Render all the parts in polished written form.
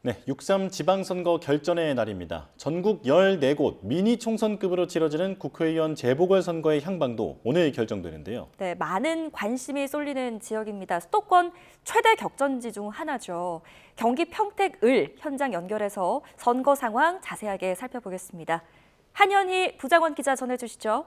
네, 6.3 지방선거 결전의 날입니다. 전국 14곳 미니 총선급으로 치러지는 국회의원 재보궐선거의 향방도 오늘 결정되는데요. 네, 많은 관심이 쏠리는 지역입니다. 수도권 최대 격전지 중 하나죠. 경기 평택을 현장 연결해서 선거 상황 자세하게 살펴보겠습니다. 한현희 부장원 기자 전해주시죠.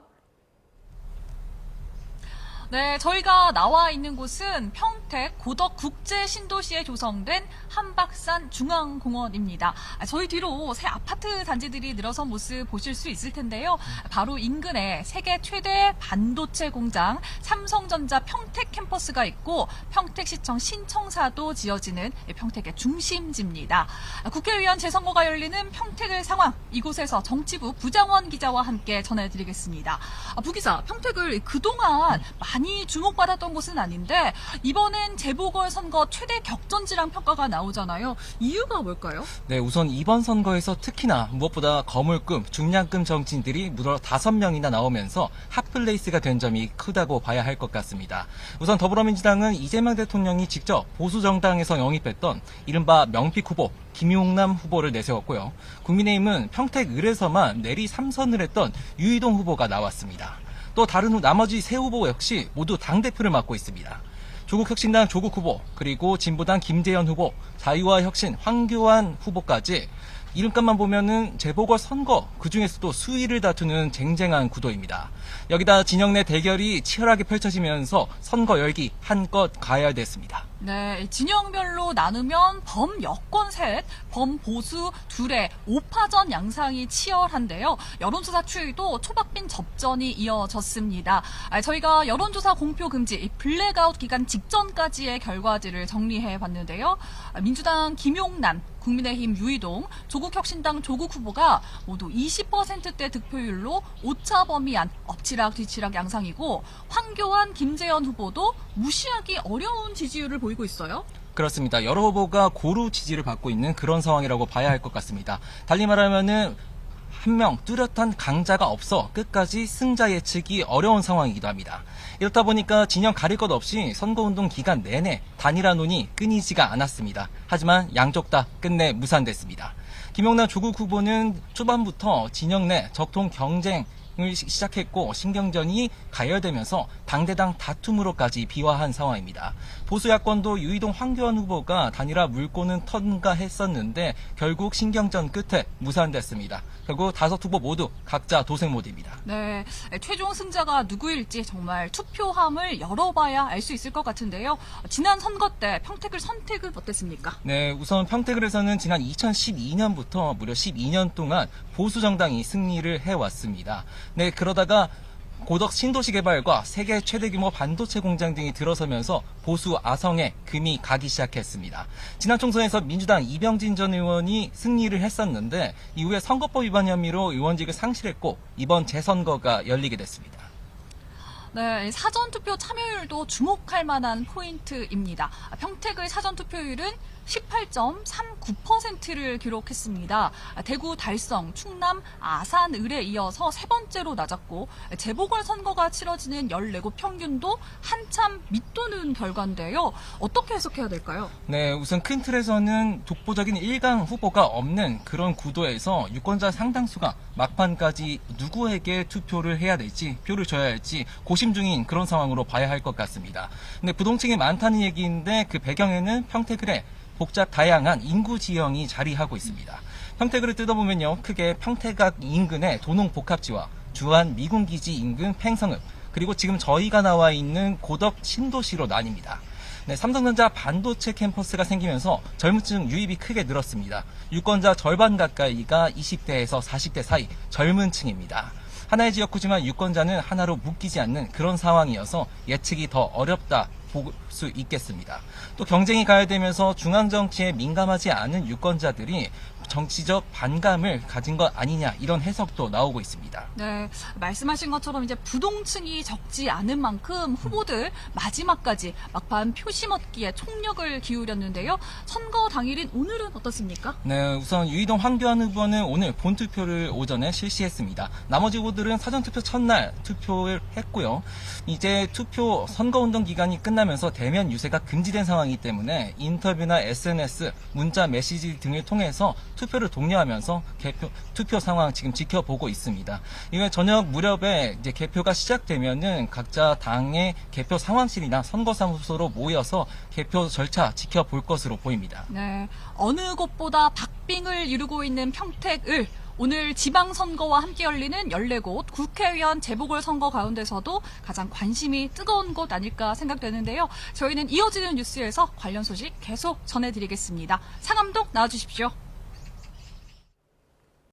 네, 저희가 나와 있는 곳은 평택 고덕국제신도시에 조성된 한박산 중앙공원입니다. 저희 뒤로 새 아파트 단지들이 늘어선 모습 보실 수 있을 텐데요. 바로 인근에 세계 최대 반도체 공장 삼성전자 평택 캠퍼스가 있고 평택시청 신청사도 지어지는 평택의 중심지입니다. 국회의원 재선거가 열리는 평택의 상황, 이곳에서 정치부 부장원 기자와 함께 전해드리겠습니다. 부기자, 평택을 그동안 많이 주목받았던 곳은 아닌데 이번엔 재보궐선거 최대 격전지랑 평가가 나오잖아요. 이유가 뭘까요? 네, 우선 이번 선거에서 특히나 무엇보다 거물급, 중량급 정치인들이 무려 5명이나 나오면서 핫플레이스가 된 점이 크다고 봐야 할 것 같습니다. 우선 더불어민주당은 이재명 대통령이 직접 보수정당에서 영입했던 이른바 명픽 후보 김용남 후보를 내세웠고요. 국민의힘은 평택을에서만 내리 3선을 했던 유이동 후보가 나왔습니다. 또 다른 나머지 세 후보 역시 모두 당대표를 맡고 있습니다. 조국혁신당 조국 후보, 그리고 진보당 김재현 후보, 자유와혁신 황교안 후보까지 이름값만 보면은 재보궐선거, 그중에서도 수위를 다투는 쟁쟁한 구도입니다. 여기다 진영 내 대결이 치열하게 펼쳐지면서 선거 열기 한껏 가열됐습니다. 네, 진영별로 나누면 범여권 셋, 범보수 둘의 5파전 양상이 치열한데요. 여론조사 추이도 초박빈 접전이 이어졌습니다. 저희가 여론조사 공표 금지, 블랙아웃 기간 직전까지의 결과들을 정리해 봤는데요. 민주당 김용남, 국민의힘 유이동, 조국혁신당 조국 후보가 모두 20%대 득표율로 오차 범위 안 엎치락 뒤치락 양상이고 황교안, 김재현 후보도 무시하기 어려운 지지율을 보이고 있어요. 그렇습니다. 여러 후보가 고루 지지를 받고 있는 그런 상황이라고 봐야 할 것 같습니다. 달리 말하면은 한 명 뚜렷한 강자가 없어 끝까지 승자 예측이 어려운 상황이기도 합니다. 이렇다 보니까 진영 가릴 것 없이 선거운동 기간 내내 단일화논이 끊이지가 않았습니다. 하지만 양쪽 다 끝내 무산됐습니다. 김용남 조국 후보는 초반부터 진영 내 적통 경쟁을 시작했고 신경전이 가열되면서 당대당 다툼으로까지 비화한 상황입니다. 보수 야권도 유이동 황교안 후보가 단일화 물꼬는 턴가했었는데 결국 신경전 끝에 무산됐습니다. 결국 5 후보 모두 각자 도생 모드입니다. 네, 최종 승자가 누구일지 정말 투표함을 열어봐야 알 수 있을 것 같은데요. 지난 선거 때 평택을 선택은 어땠습니까? 네, 우선 평택을에서는 지난 2012년부터 무려 12년 동안 보수 정당이 승리를 해왔습니다. 네, 그러다가 고덕 신도시 개발과 세계 최대 규모 반도체 공장 등이 들어서면서 보수 아성에 금이 가기 시작했습니다. 지난 총선에서 민주당 이병진 전 의원이 승리를 했었는데 이후에 선거법 위반 혐의로 의원직을 상실했고 이번 재선거가 열리게 됐습니다. 네, 사전투표 참여율도 주목할 만한 포인트입니다. 평택의 사전투표율은 18.39%를 기록했습니다. 대구, 달성, 충남, 아산, 을에 이어서 세 번째로 낮았고 재보궐선거가 치러지는 14곳 평균도 한참 밑도는 결과인데요. 어떻게 해석해야 될까요? 네, 우선 큰 틀에서는 독보적인 1강 후보가 없는 그런 구도에서 유권자 상당수가 막판까지 누구에게 투표를 해야 될지, 표를 줘야 할지 고심 중인 그런 상황으로 봐야 할 것 같습니다. 근데 부동층이 많다는 얘기인데 그 배경에는 평택을에 복잡 다양한 인구 지형이 자리하고 있습니다. 평택을을 뜯어보면요, 크게 평택각 인근의 도농복합지와 주안 미군기지 인근 팽성읍, 그리고 지금 저희가 나와 있는 고덕 신도시로 나뉩니다. 네, 삼성전자 반도체 캠퍼스가 생기면서 젊은 층 유입이 크게 늘었습니다. 유권자 절반 가까이가 20대에서 40대 사이 젊은 층입니다. 하나의 지역구지만 유권자는 하나로 묶이지 않는 그런 상황이어서 예측이 더 어렵다 볼 수 있겠습니다. 또 경쟁이 가열되면서 중앙정치에 민감하지 않은 유권자들이 정치적 반감을 가진 것 아니냐, 이런 해석도 나오고 있습니다. 네, 말씀하신 것처럼 이제 부동층이 적지 않은 만큼 후보들 마지막까지 막판 표심 얻기에 총력을 기울였는데요. 선거 당일인 오늘은 어떻습니까? 네, 우선 유이동 황교안 후보는 오늘 본투표를 오전에 실시했습니다. 나머지 후보들은 사전투표 첫날 투표를 했고요. 이제 투표 선거운동 기간이 끝나면서 대면 유세가 금지된 상황이기 때문에 인터뷰나 SNS, 문자 메시지 등을 통해서 투표를 독려하면서 투표 상황 지금 지켜보고 있습니다. 이후에 저녁 무렵에 이제 개표가 시작되면은 각자 당의 개표 상황실이나 선거사무소로 모여서 개표 절차 지켜볼 것으로 보입니다. 네, 어느 곳보다 박빙을 이루고 있는 평택을 오늘 지방선거와 함께 열리는 14곳 국회의원 재보궐선거 가운데서도 가장 관심이 뜨거운 곳 아닐까 생각되는데요. 저희는 이어지는 뉴스에서 관련 소식 계속 전해드리겠습니다. 상암동 나와주십시오.